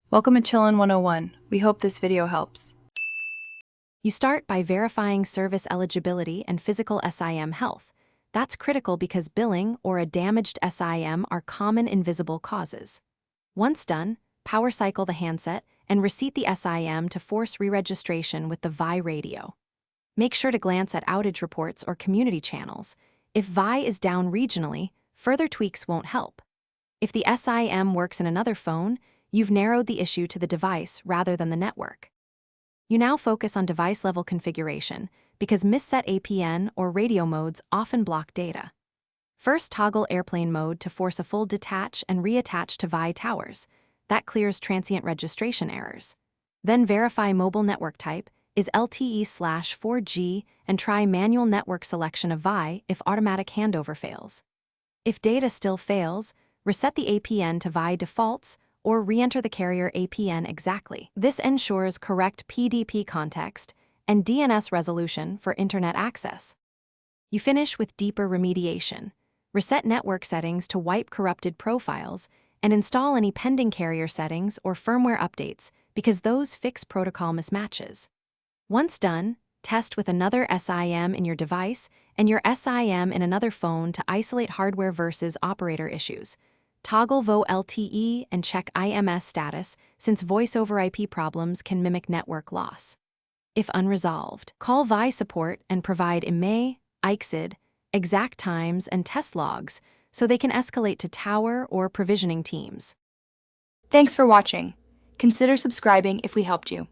Welcome to Chillin' 101. We hope this video helps. You start by verifying service eligibility and physical SIM health. That's critical because billing or a damaged SIM are common invisible causes. Once done, power cycle the handset and reset the SIM to force re-registration with the V.I radio. Make sure to glance at outage reports or community channels. If V.I is down regionally, further tweaks won't help. If the SIM works in another phone, you've narrowed the issue to the device rather than the network. You now focus on device-level configuration because misset APN or radio modes often block data. First, toggle airplane mode to force a full detach and reattach to V.I towers. That clears transient registration errors. Then verify mobile network type is LTE/4G and try manual network selection of V.I if automatic handover fails. If data still fails, reset the APN to V.I defaults or re-enter the carrier APN exactly. This ensures correct PDP context and DNS resolution for internet access. You finish with deeper remediation. Reset network settings to wipe corrupted profiles and install any pending carrier settings or firmware updates because those fix protocol mismatches. Once done, test with another SIM in your device and your SIM in another phone to isolate hardware versus operator issues. Toggle VO LTE and check IMS status since voice over IP problems can mimic network loss. If unresolved, call V.I support and provide IMEI, ICSID, exact times, and test logs so they can escalate to tower or provisioning teams. Thanks for watching. Consider subscribing if we helped you.